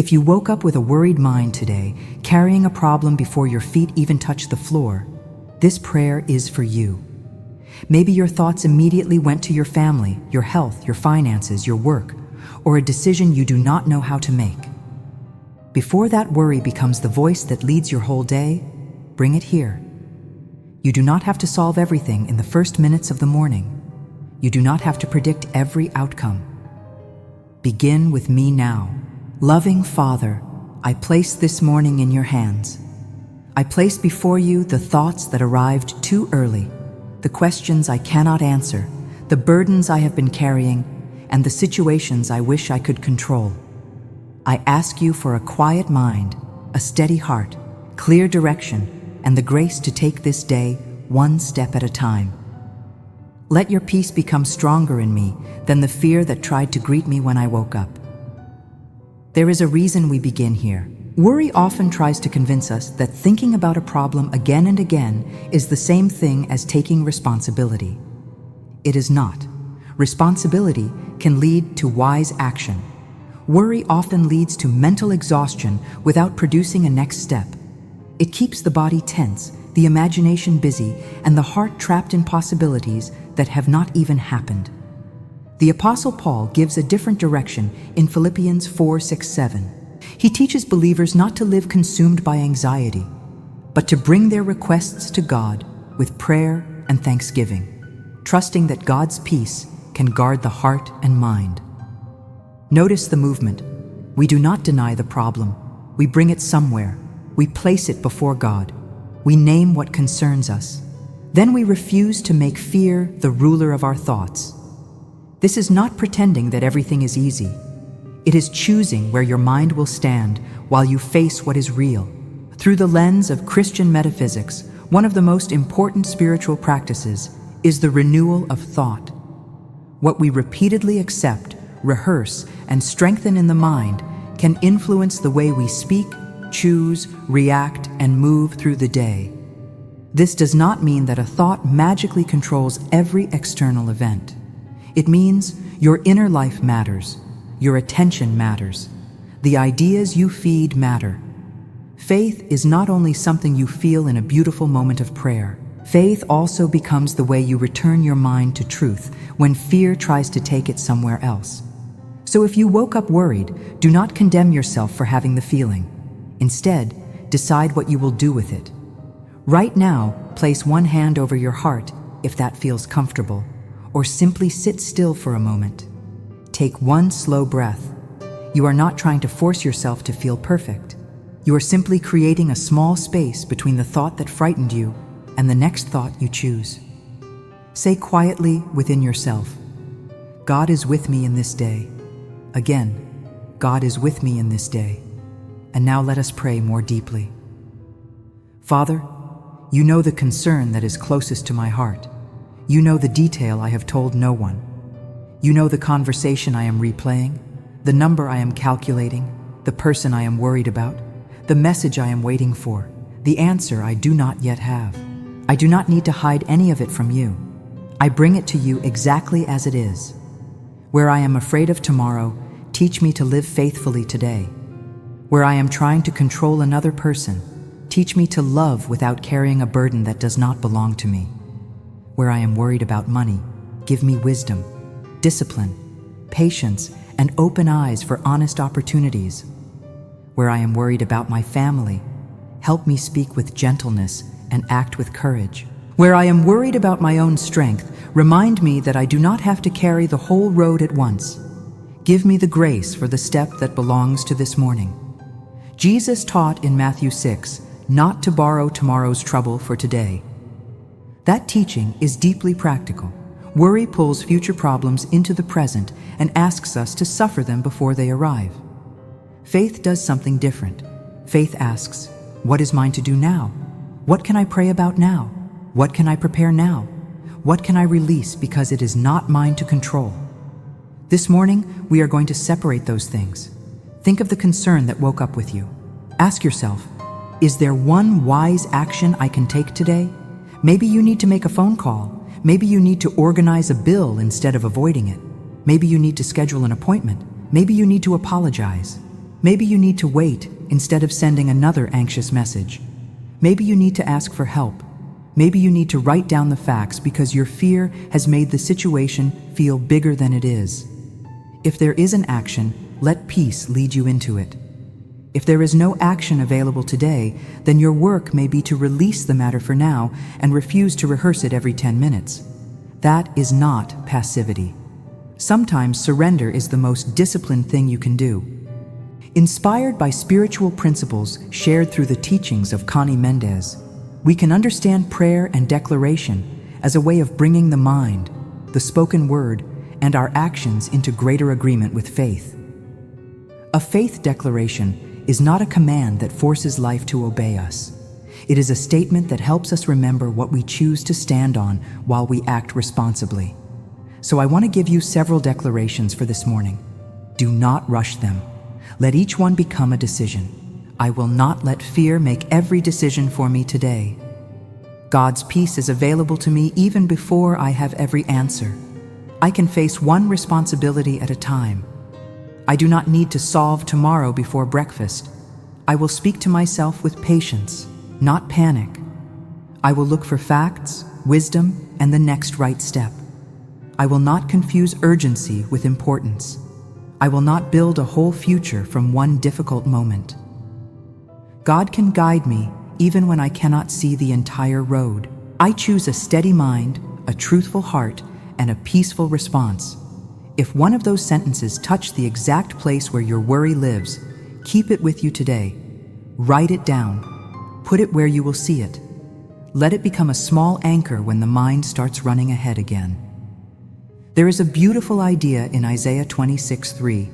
If you woke up with a worried mind today, carrying a problem before your feet even touch the floor, this prayer is for you. Maybe your thoughts immediately went to your family, your health, your finances, your work, or a decision you do not know how to make. Before that worry becomes the voice that leads your whole day, bring it here. You do not have to solve everything in the first minutes of the morning. You do not have to predict every outcome. Begin with me now. Loving Father, I place this morning in your hands. I place before you the thoughts that arrived too early, the questions I cannot answer, the burdens I have been carrying, and the situations I wish I could control. I ask you for a quiet mind, a steady heart, clear direction, and the grace to take this day one step at a time. Let your peace become stronger in me than the fear that tried to greet me when I woke up. There is a reason we begin here. Worry often tries to convince us that thinking about a problem again and again is the same thing as taking responsibility. It is not. Responsibility can lead to wise action. Worry often leads to mental exhaustion without producing a next step. It keeps the body tense, the imagination busy, and the heart trapped in possibilities that have not even happened. The Apostle Paul gives a different direction in Philippians 4:6-7. He teaches believers not to live consumed by anxiety, but to bring their requests to God with prayer and thanksgiving, trusting that God's peace can guard the heart and mind. Notice the movement. We do not deny the problem. We bring it somewhere. We place it before God. We name what concerns us. Then we refuse to make fear the ruler of our thoughts. This is not pretending that everything is easy. It is choosing where your mind will stand while you face what is real. Through the lens of Christian metaphysics, one of the most important spiritual practices is the renewal of thought. What we repeatedly accept, rehearse, and strengthen in the mind can influence the way we speak, choose, react, and move through the day. This does not mean that a thought magically controls every external event. It means your inner life matters, your attention matters, the ideas you feed matter. Faith is not only something you feel in a beautiful moment of prayer. Faith also becomes the way you return your mind to truth when fear tries to take it somewhere else. So if you woke up worried, do not condemn yourself for having the feeling. Instead, decide what you will do with it. Right now, place one hand over your heart if that feels comfortable, or simply sit still for a moment. Take one slow breath. You are not trying to force yourself to feel perfect. You are simply creating a small space between the thought that frightened you and the next thought you choose. Say quietly within yourself, God is with me in this day. Again, God is with me in this day. And now let us pray more deeply. Father, you know the concern that is closest to my heart. You know the detail I have told no one. You know the conversation I am replaying, the number I am calculating, the person I am worried about, the message I am waiting for, the answer I do not yet have. I do not need to hide any of it from you. I bring it to you exactly as it is. Where I am afraid of tomorrow, teach me to live faithfully today. Where I am trying to control another person, teach me to love without carrying a burden that does not belong to me. Where I am worried about money, give me wisdom, discipline, patience, and open eyes for honest opportunities. Where I am worried about my family, help me speak with gentleness and act with courage. Where I am worried about my own strength, remind me that I do not have to carry the whole road at once. Give me the grace for the step that belongs to this morning. Jesus taught in Matthew 6 not to borrow tomorrow's trouble for today. That teaching is deeply practical. Worry pulls future problems into the present and asks us to suffer them before they arrive. Faith does something different. Faith asks, what is mine to do now? What can I pray about now? What can I prepare now? What can I release because it is not mine to control? This morning, we are going to separate those things. Think of the concern that woke up with you. Ask yourself, is there one wise action I can take today? Maybe you need to make a phone call. Maybe you need to organize a bill instead of avoiding it. Maybe you need to schedule an appointment. Maybe you need to apologize. Maybe you need to wait instead of sending another anxious message. Maybe you need to ask for help. Maybe you need to write down the facts because your fear has made the situation feel bigger than it is. If there is an action, let peace lead you into it. If there is no action available today, then your work may be to release the matter for now and refuse to rehearse it every 10 minutes. That is not passivity. Sometimes surrender is the most disciplined thing you can do. Inspired by spiritual principles shared through the teachings of Conny Méndez, we can understand prayer and declaration as a way of bringing the mind, the spoken word, and our actions into greater agreement with faith. A faith declaration is not a command that forces life to obey us. It is a statement that helps us remember what we choose to stand on while we act responsibly. So I want to give you several declarations for this morning. Do not rush them. Let each one become a decision. I will not let fear make every decision for me today. God's peace is available to me even before I have every answer. I can face one responsibility at a time. I do not need to solve tomorrow before breakfast. I will speak to myself with patience, not panic. I will look for facts, wisdom, and the next right step. I will not confuse urgency with importance. I will not build a whole future from one difficult moment. God can guide me even when I cannot see the entire road. I choose a steady mind, a truthful heart, and a peaceful response. If one of those sentences touch the exact place where your worry lives, keep it with you today. Write it down. Put it where you will see it. Let it become a small anchor when the mind starts running ahead again. There is a beautiful idea in Isaiah 26:3.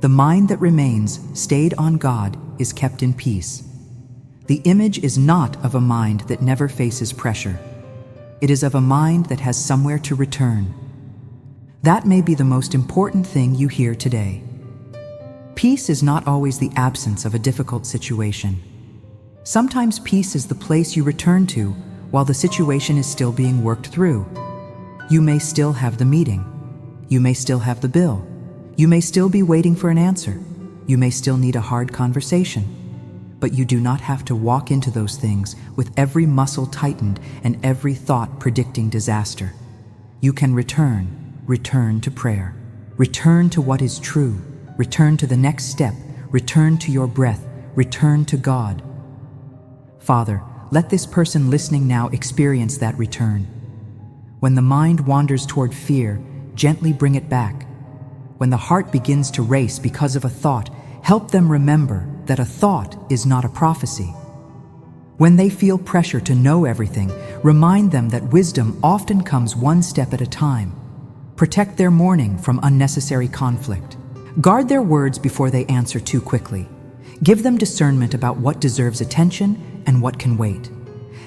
The mind that remains stayed on God is kept in peace. The image is not of a mind that never faces pressure. It is of a mind that has somewhere to return. That may be the most important thing you hear today. Peace is not always the absence of a difficult situation. Sometimes peace is the place you return to while the situation is still being worked through. You may still have the meeting. You may still have the bill. You may still be waiting for an answer. You may still need a hard conversation. But you do not have to walk into those things with every muscle tightened and every thought predicting disaster. You can return to prayer. Return to what is true. Return to the next step. Return to your breath. Return to God. Father, let this person listening now experience that return. When the mind wanders toward fear, gently bring it back. When the heart begins to race because of a thought, help them remember that a thought is not a prophecy. When they feel pressure to know everything, remind them that wisdom often comes one step at a time. Protect their morning from unnecessary conflict. Guard their words before they answer too quickly. Give them discernment about what deserves attention and what can wait.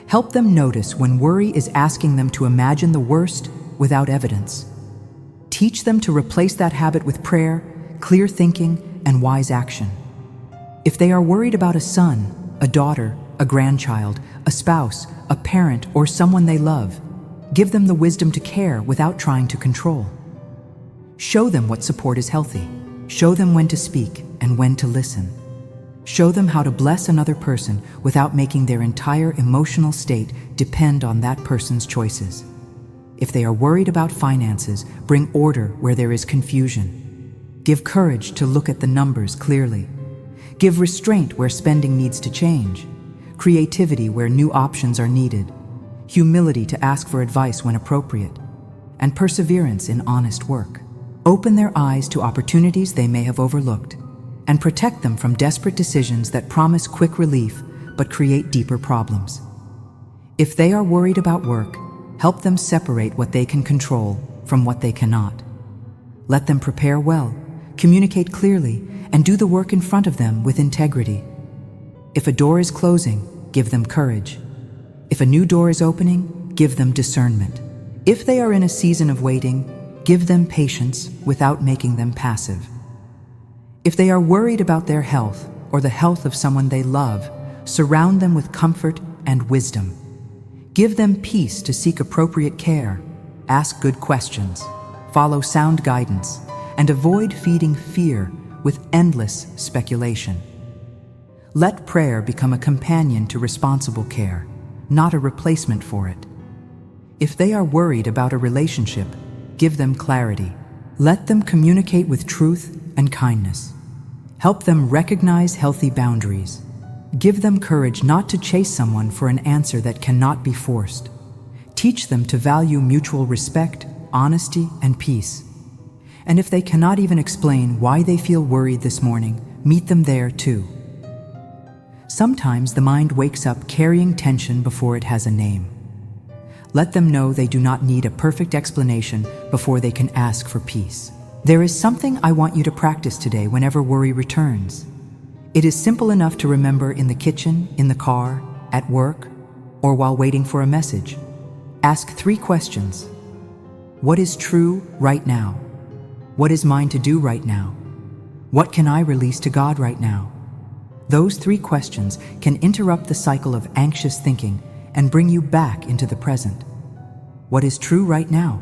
Help them notice when worry is asking them to imagine the worst without evidence. Teach them to replace that habit with prayer, clear thinking, and wise action. If they are worried about a son, a daughter, a grandchild, a spouse, a parent, or someone they love, give them the wisdom to care without trying to control. Show them what support is healthy. Show them when to speak and when to listen. Show them how to bless another person without making their entire emotional state depend on that person's choices. If they are worried about finances, bring order where there is confusion. Give courage to look at the numbers clearly. Give restraint where spending needs to change. Creativity where new options are needed. Humility to ask for advice when appropriate. And perseverance in honest work. Open their eyes to opportunities they may have overlooked, and protect them from desperate decisions that promise quick relief but create deeper problems. If they are worried about work, help them separate what they can control from what they cannot. Let them prepare well, communicate clearly, and do the work in front of them with integrity. If a door is closing, give them courage. If a new door is opening, give them discernment. If they are in a season of waiting, give them patience without making them passive. If they are worried about their health or the health of someone they love, surround them with comfort and wisdom. Give them peace to seek appropriate care, ask good questions, follow sound guidance, and avoid feeding fear with endless speculation. Let prayer become a companion to responsible care, not a replacement for it. If they are worried about a relationship, give them clarity. Let them communicate with truth and kindness. Help them recognize healthy boundaries. Give them courage not to chase someone for an answer that cannot be forced. Teach them to value mutual respect, honesty, and peace. And if they cannot even explain why they feel worried this morning, meet them there too. Sometimes the mind wakes up carrying tension before it has a name. Let them know they do not need a perfect explanation before they can ask for peace. There is something I want you to practice today whenever worry returns. It is simple enough to remember in the kitchen, in the car, at work, or while waiting for a message. Ask 3 questions. What is true right now? What is mine to do right now? What can I release to God right now? Those 3 questions can interrupt the cycle of anxious thinking and bring you back into the present. What is true right now?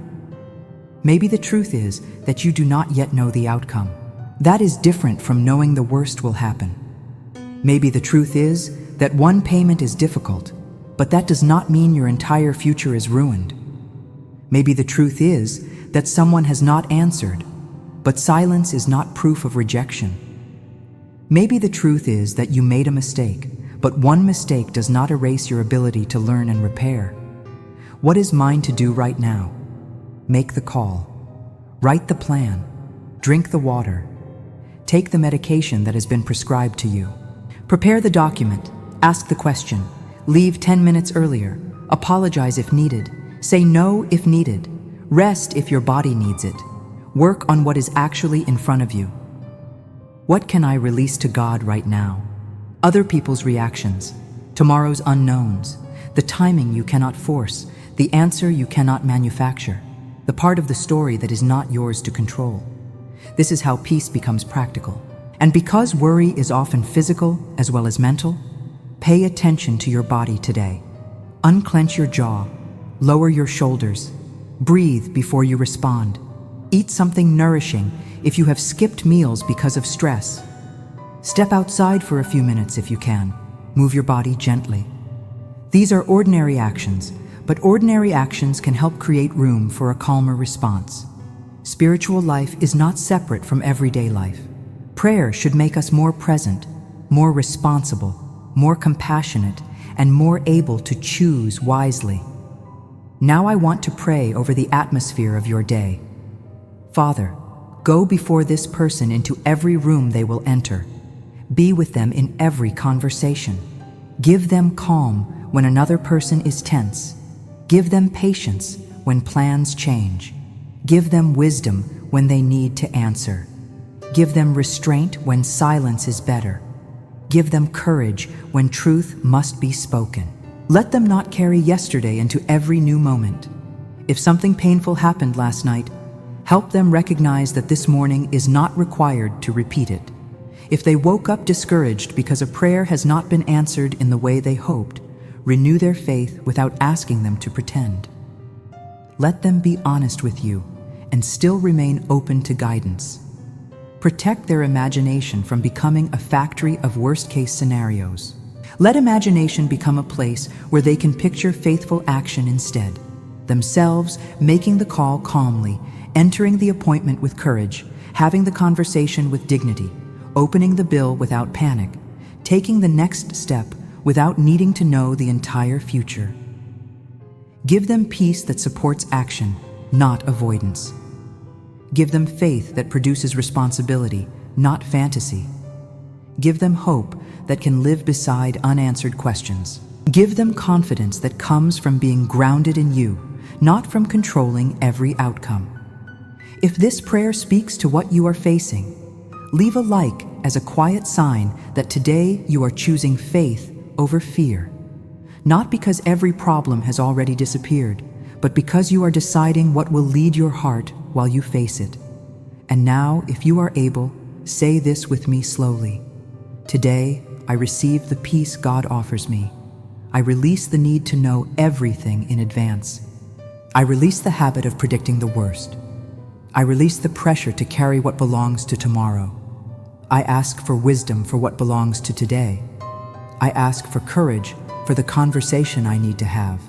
Maybe the truth is that you do not yet know the outcome. That is different from knowing the worst will happen. Maybe the truth is that one payment is difficult, but that does not mean your entire future is ruined. Maybe the truth is that someone has not answered, but silence is not proof of rejection. Maybe the truth is that you made a mistake, but one mistake does not erase your ability to learn and repair. What is mine to do right now? Make the call. Write the plan. Drink the water. Take the medication that has been prescribed to you. Prepare the document. Ask the question. Leave 10 minutes earlier. Apologize if needed. Say no if needed. Rest if your body needs it. Work on what is actually in front of you. What can I release to God right now? Other people's reactions, tomorrow's unknowns, the timing you cannot force, the answer you cannot manufacture, the part of the story that is not yours to control. This is how peace becomes practical. And because worry is often physical as well as mental, pay attention to your body today. Unclench your jaw, lower your shoulders, breathe before you respond. Eat something nourishing if you have skipped meals because of stress. Step outside for a few minutes if you can. Move your body gently. These are ordinary actions, but ordinary actions can help create room for a calmer response. Spiritual life is not separate from everyday life. Prayer should make us more present, more responsible, more compassionate, and more able to choose wisely. Now I want to pray over the atmosphere of your day. Father, go before this person into every room they will enter. Be with them in every conversation. Give them calm when another person is tense. Give them patience when plans change. Give them wisdom when they need to answer. Give them restraint when silence is better. Give them courage when truth must be spoken. Let them not carry yesterday into every new moment. If something painful happened last night, help them recognize that this morning is not required to repeat it. If they woke up discouraged because a prayer has not been answered in the way they hoped, renew their faith without asking them to pretend. Let them be honest with you and still remain open to guidance. Protect their imagination from becoming a factory of worst-case scenarios. Let imagination become a place where they can picture faithful action instead, themselves making the call calmly, entering the appointment with courage, having the conversation with dignity, opening the bill without panic, taking the next step without needing to know the entire future. Give them peace that supports action, not avoidance. Give them faith that produces responsibility, not fantasy. Give them hope that can live beside unanswered questions. Give them confidence that comes from being grounded in you, not from controlling every outcome. If this prayer speaks to what you are facing, leave a like as a quiet sign that today you are choosing faith over fear. Not because every problem has already disappeared, but because you are deciding what will lead your heart while you face it. And now, if you are able, say this with me slowly. Today, I receive the peace God offers me. I release the need to know everything in advance. I release the habit of predicting the worst. I release the pressure to carry what belongs to tomorrow. I ask for wisdom for what belongs to today. I ask for courage for the conversation I need to have.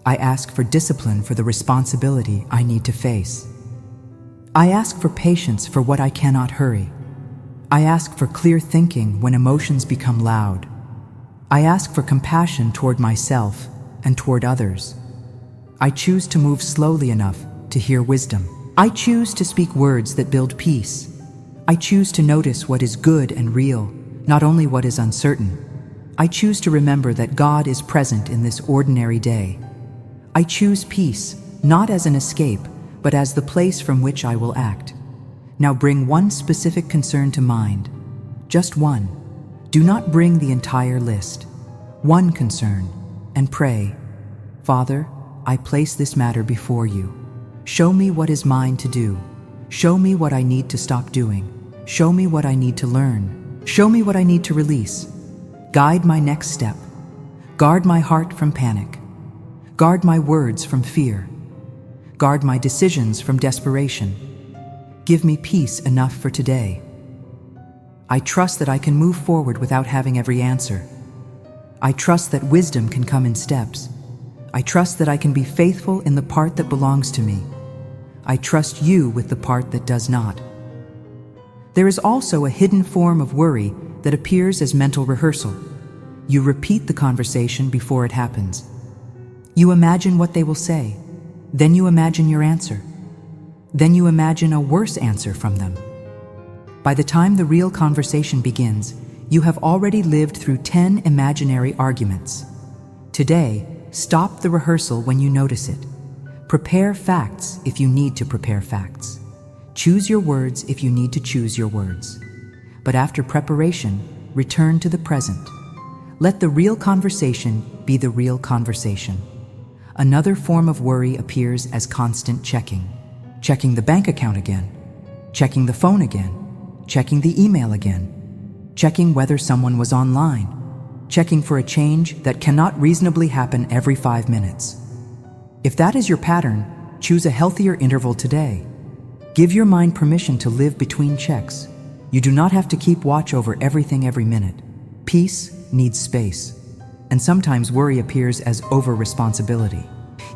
I ask for discipline for the responsibility I need to face. I ask for patience for what I cannot hurry. I ask for clear thinking when emotions become loud. I ask for compassion toward myself and toward others. I choose to move slowly enough to hear wisdom. I choose to speak words that build peace. I choose to notice what is good and real, not only what is uncertain. I choose to remember that God is present in this ordinary day. I choose peace, not as an escape, but as the place from which I will act. Now bring one specific concern to mind. Just one. Do not bring the entire list. One concern, and pray, Father, I place this matter before you. Show me what is mine to do. Show me what I need to stop doing. Show me what I need to learn. Show me what I need to release. Guide my next step. Guard my heart from panic. Guard my words from fear. Guard my decisions from desperation. Give me peace enough for today. I trust that I can move forward without having every answer. I trust that wisdom can come in steps. I trust that I can be faithful in the part that belongs to me. I trust you with the part that does not. There is also a hidden form of worry that appears as mental rehearsal. You repeat the conversation before it happens. You imagine what they will say. Then you imagine your answer. Then you imagine a worse answer from them. By the time the real conversation begins, you have already lived through 10 imaginary arguments. Today, stop the rehearsal when you notice it. Prepare facts if you need to prepare facts. Choose your words if you need to choose your words. But after preparation, return to the present. Let the real conversation be the real conversation. Another form of worry appears as constant checking. Checking the bank account again. Checking the phone again. Checking the email again. Checking whether someone was online. Checking for a change that cannot reasonably happen every 5 minutes. If that is your pattern, choose a healthier interval today. Give your mind permission to live between checks. You do not have to keep watch over everything every minute. Peace needs space. And sometimes worry appears as over-responsibility.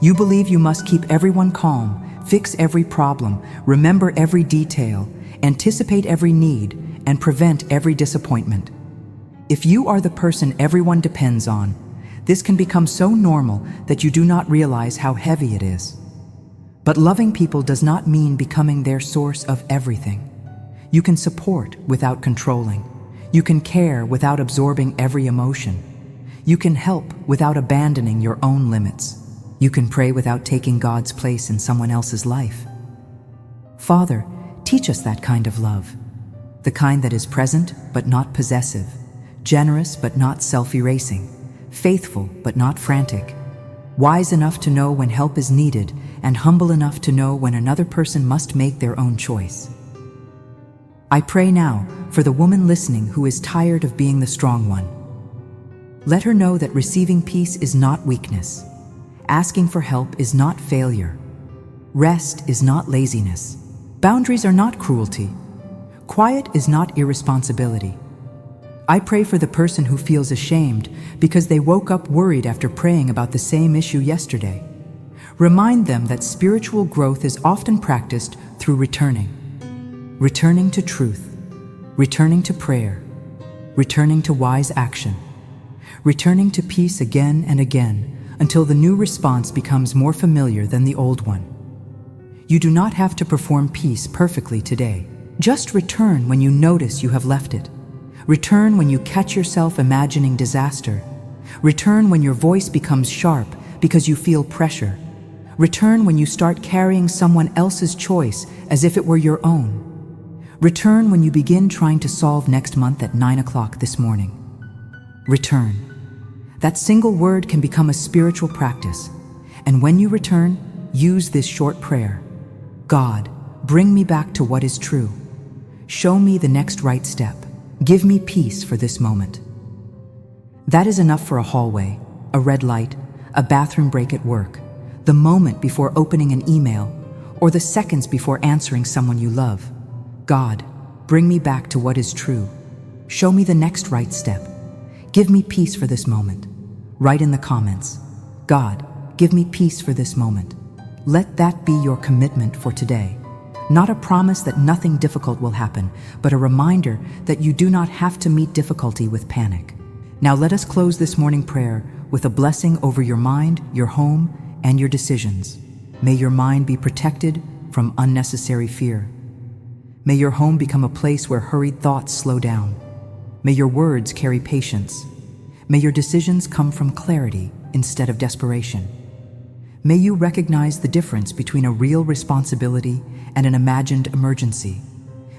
You believe you must keep everyone calm, fix every problem, remember every detail, anticipate every need, and prevent every disappointment. If you are the person everyone depends on, this can become so normal that you do not realize how heavy it is. But loving people does not mean becoming their source of everything. You can support without controlling. You can care without absorbing every emotion. You can help without abandoning your own limits. You can pray without taking God's place in someone else's life. Father, teach us that kind of love. The kind that is present but not possessive, generous but not self-erasing, faithful but not frantic, wise enough to know when help is needed, and humble enough to know when another person must make their own choice. I pray now for the woman listening who is tired of being the strong one. Let her know that receiving peace is not weakness. Asking for help is not failure. Rest is not laziness. Boundaries are not cruelty. Quiet is not irresponsibility. I pray for the person who feels ashamed because they woke up worried after praying about the same issue yesterday. Remind them that spiritual growth is often practiced through returning. Returning to truth. Returning to prayer. Returning to wise action. Returning to peace again and again until the new response becomes more familiar than the old one. You do not have to perform peace perfectly today. Just return when you notice you have left it. Return when you catch yourself imagining disaster. Return when your voice becomes sharp because you feel pressure. Return when you start carrying someone else's choice as if it were your own. Return when you begin trying to solve next month at 9 o'clock this morning. Return. That single word can become a spiritual practice. And when you return, use this short prayer. God, bring me back to what is true. Show me the next right step. Give me peace for this moment. That is enough for a hallway, a red light, a bathroom break at work, the moment before opening an email, or the seconds before answering someone you love. God, bring me back to what is true. Show me the next right step. Give me peace for this moment. Write in the comments, God, give me peace for this moment. Let that be your commitment for today. Not a promise that nothing difficult will happen, but a reminder that you do not have to meet difficulty with panic. Now let us close this morning prayer with a blessing over your mind, your home, and your decisions. May your mind be protected from unnecessary fear. May your home become a place where hurried thoughts slow down. May your words carry patience. May your decisions come from clarity instead of desperation. May you recognize the difference between a real responsibility and an imagined emergency.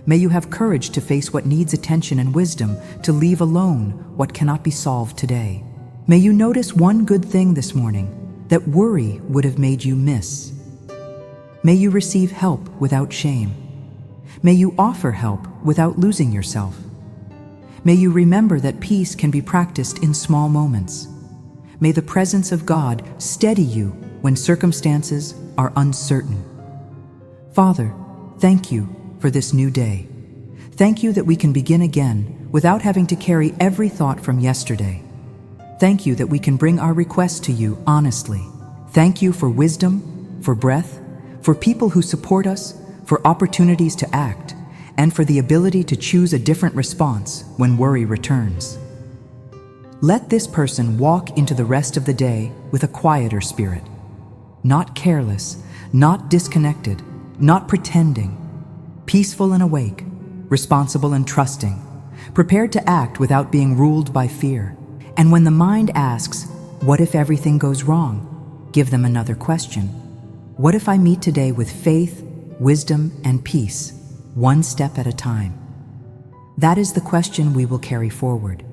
May you have courage to face what needs attention and wisdom, to leave alone what cannot be solved today. May you notice one good thing this morning that worry would have made you miss. May you receive help without shame. May you offer help without losing yourself. May you remember that peace can be practiced in small moments. May the presence of God steady you when circumstances are uncertain. Father, thank you for this new day. Thank you that we can begin again without having to carry every thought from yesterday. Thank you that we can bring our requests to you honestly. Thank you for wisdom, for breath, for people who support us, for opportunities to act, and for the ability to choose a different response when worry returns. Let this person walk into the rest of the day with a quieter spirit. Not careless, not disconnected, not pretending. Peaceful and awake, responsible and trusting, prepared to act without being ruled by fear. And when the mind asks, what if everything goes wrong? Give them another question. What if I meet today with faith, wisdom, and peace, one step at a time? That is the question we will carry forward.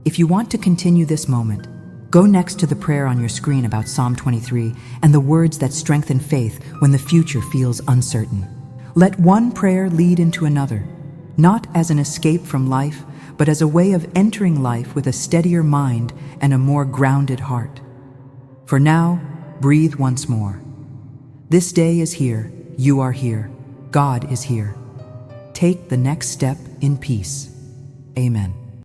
If you want to continue this moment, go next to the prayer on your screen about Psalm 23 and the words that strengthen faith when the future feels uncertain. Let one prayer lead into another, not as an escape from life, but as a way of entering life with a steadier mind and a more grounded heart. For now, breathe once more. This day is here, you are here, God is here. Take the next step in peace. Amen.